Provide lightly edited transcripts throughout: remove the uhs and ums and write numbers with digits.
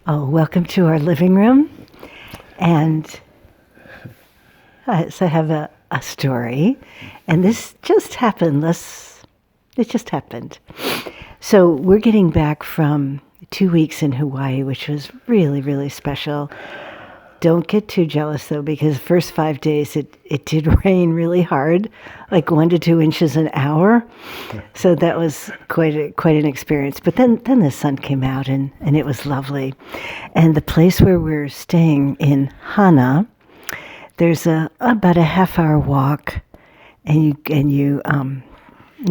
Oh, welcome to our living room. And so I have a story. And this just happened. It just happened. So we're getting back from 2 weeks in Hawaii, which was really, really special. Don't get too jealous though, because the first 5 days it did rain really hard, like 1 to 2 inches an hour. So that was quite an experience. But then the sun came out and it was lovely. And the place where we're staying in Hana, there's about a half-hour walk, and you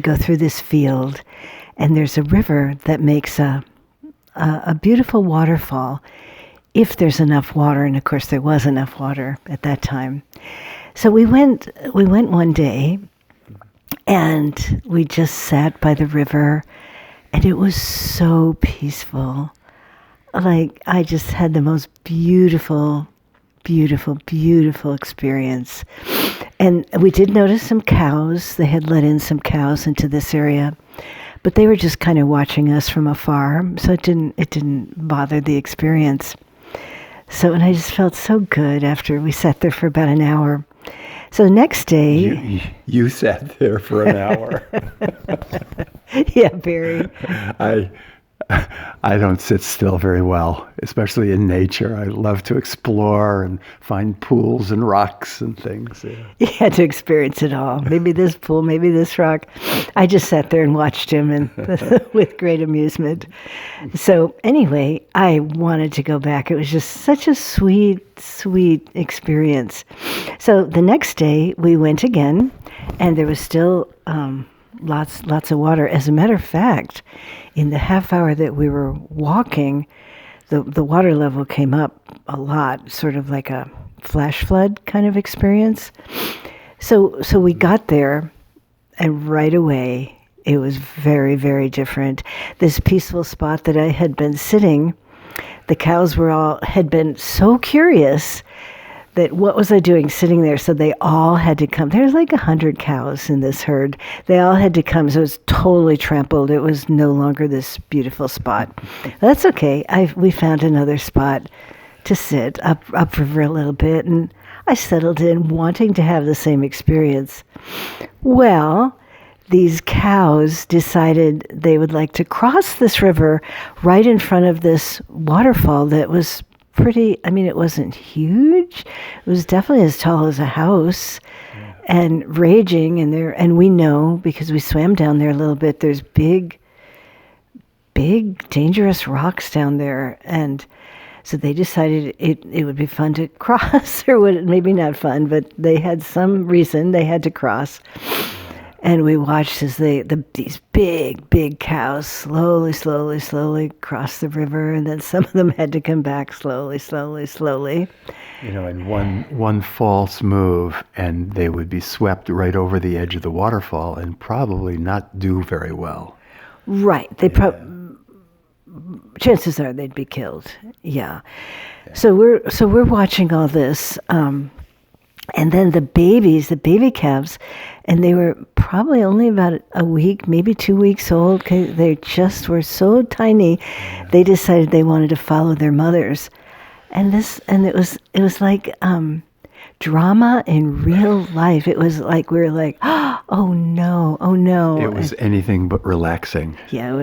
go through this field, and there's a river that makes a beautiful waterfall if there's enough water, and of course there was enough water at that time. So we went one day, and we just sat by the river, and it was so peaceful. Like, I just had the most beautiful, beautiful, beautiful experience. And we did notice some cows. They had let in some cows into this area, but they were just kind of watching us from afar, so it didn't bother the experience. So, and I just felt so good after we sat there for about an hour. So the next day... You sat there for an hour. Yeah, Barry. I don't sit still very well, especially in nature. I love to explore and find pools and rocks and things. Yeah. You had to experience it all. Maybe this pool, maybe this rock. I just sat there and watched him and with great amusement. So anyway, I wanted to go back. It was just such a sweet, sweet experience. So the next day we went again, and there was still lots of water. As a matter of fact, in the half hour that we were walking, the water level came up a lot, sort of like a flash flood kind of experience. So we got there, and right away it was very, very different. This peaceful spot that I had been sitting, the cows had been so curious that what was I doing sitting there? So they all had to come. There's like 100 cows in this herd. They all had to come. So it was totally trampled. It was no longer this beautiful spot. That's okay. We found another spot to sit upriver a little bit, and I settled in wanting to have the same experience. Well, these cows decided they would like to cross this river right in front of this waterfall that was pretty, it wasn't huge. It was definitely as tall as a house, and raging. And we know, because we swam down there a little bit, there's big, dangerous rocks down there. And so they decided it would be fun to cross, or maybe not fun, but they had some reason they had to cross. And we watched as these big cows slowly cross the river, and then some of them had to come back slowly. And one false move, and they would be swept right over the edge of the waterfall and probably not do very well. Right. Chances are they'd be killed. Yeah. So we're watching all this. And then the baby calves, and they were probably only about a week, maybe 2 weeks old. They just were so tiny. They decided they wanted to follow their mothers, and it was like drama in real life. It was like we were like, oh no. It was anything but relaxing. Yeah.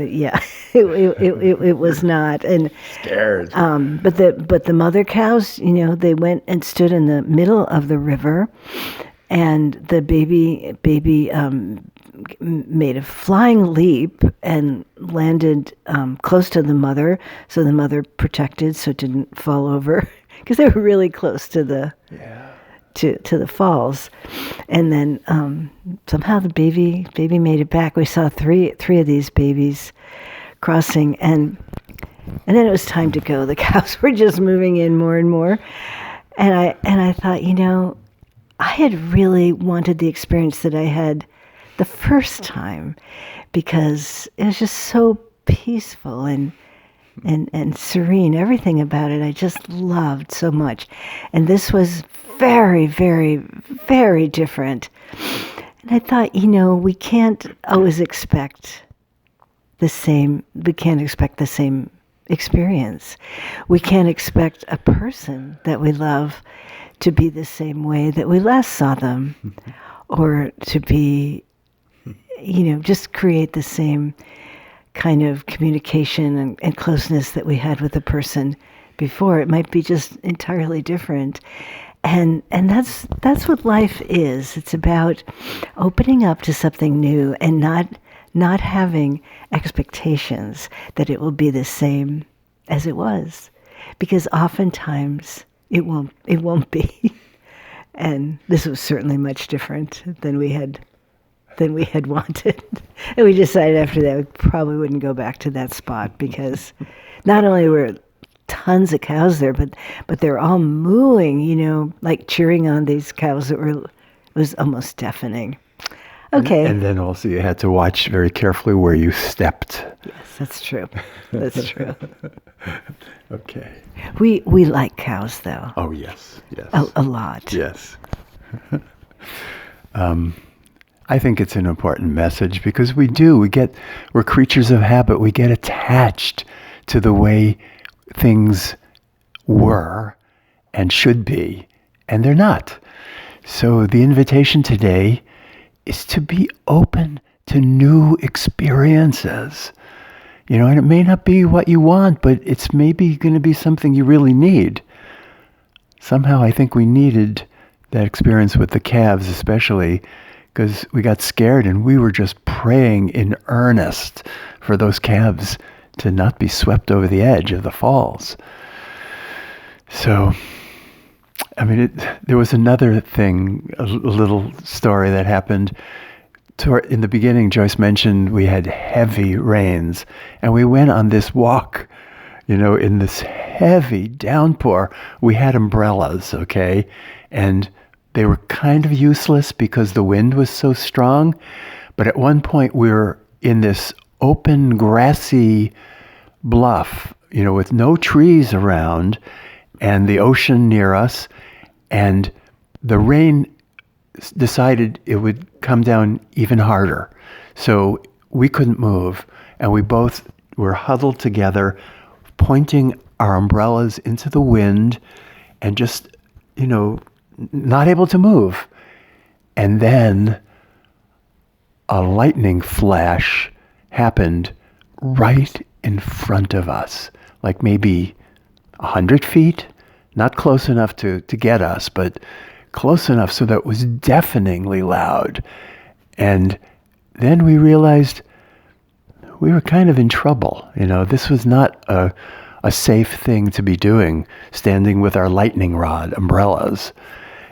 It was not. And scared. But the mother cows, they went and stood in the middle of the river, and the baby made a flying leap and landed close to the mother, so the mother protected, so it didn't fall over, because they were really close to the to the falls. And then somehow the baby made it back. We saw three of these babies crossing, and then it was time to go. The cows were just moving in more and more, and I thought, I had really wanted the experience that I had the first time, because it was just so peaceful and serene. Everything about it I just loved so much, and this was very, very, very different. And I thought, we can't always expect the same. We can't expect the same experience. We can't expect a person that we love to be the same way that we last saw them, or to be, just create the same kind of communication and closeness that we had with the person before. It might be just entirely different. And that's what life is. It's about opening up to something new and not having expectations that it will be the same as it was, because oftentimes it won't be. And this was certainly much different than we had wanted. And we decided after that we probably wouldn't go back to that spot, because not only were tons of cows there, but they're all mooing, like cheering on these cows it was almost deafening. Okay. And then also you had to watch very carefully where you stepped. Yes, that's true. That's true. Okay. We like cows, though. Oh, yes. A lot. Yes. I think it's an important message, because we're creatures of habit. We get attached to the way things were and should be, and they're not. So the invitation today is to be open to new experiences. And it may not be what you want, but it's maybe going to be something you really need. Somehow I think we needed that experience with the calves, especially because we got scared and we were just praying in earnest for those calves to not be swept over the edge of the falls. So, there was another thing, a little story that happened. In the beginning, Joyce mentioned we had heavy rains, and we went on this walk, in this heavy downpour. We had umbrellas, okay? And they were kind of useless because the wind was so strong. But at one point, we were in this open, grassy bluff, with no trees around, and the ocean near us, and the rain decided it would come down even harder. So we couldn't move, and we both were huddled together, pointing our umbrellas into the wind and just, not able to move. And then a lightning flash happened right in front of us, like maybe 100 feet, not close enough to get us, but close enough so that it was deafeningly loud. And then we realized we were kind of in trouble. This was not a safe thing to be doing, standing with our lightning rod umbrellas.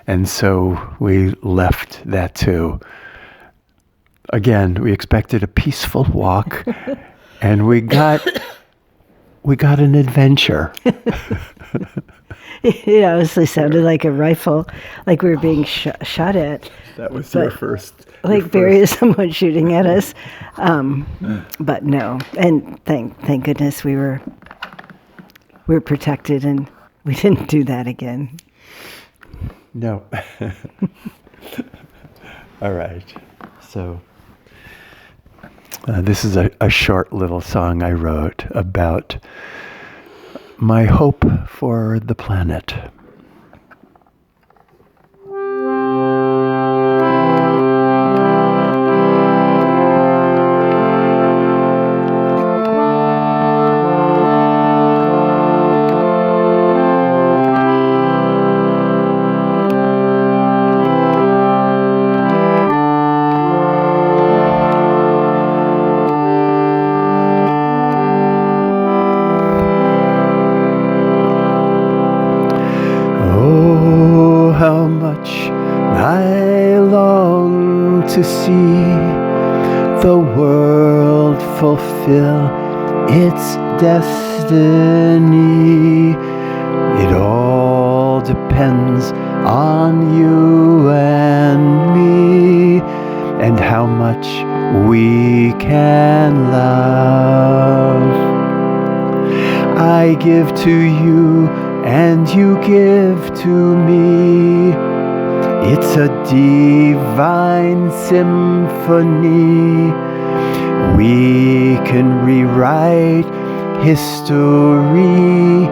And so we left that too. Again, we expected a peaceful walk, and we got an adventure. It honestly sounded like a rifle, like we were being shot at. That was your first. Someone shooting at us. But no, and thank goodness we were protected, and we didn't do that again. No. All right. So this is a short little song I wrote about my hope for the planet. To see the world fulfill its destiny. It all depends on you and me, and how much we can love. I give to you and you give to me. It's a divine symphony. We can rewrite history,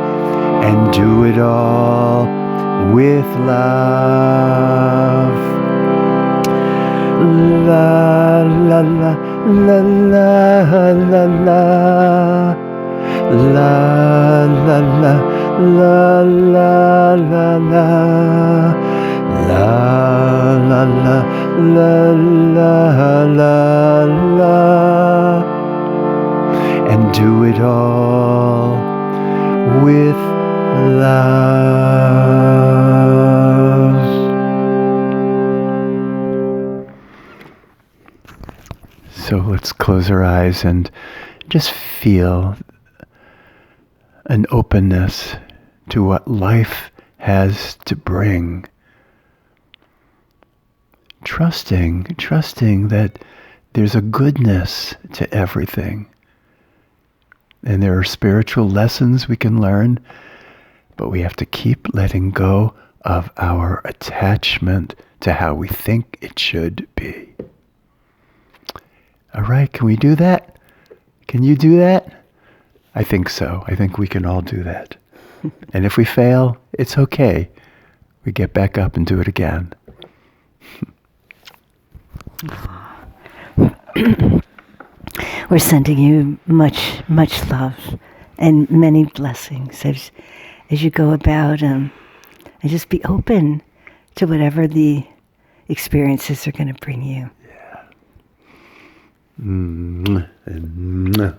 and do it all with love. La la la la la la la la la la la la la la la la la la la, and do it all with love. So let's close our eyes and just feel an openness to what life has to bring. Trusting that there's a goodness to everything. And there are spiritual lessons we can learn, but we have to keep letting go of our attachment to how we think it should be. All right, can we do that? Can you do that? I think so. I think we can all do that. And if we fail, it's okay. We get back up and do it again. We're sending you much, much love and many blessings as you go about, and just be open to whatever the experiences are going to bring you. Yeah.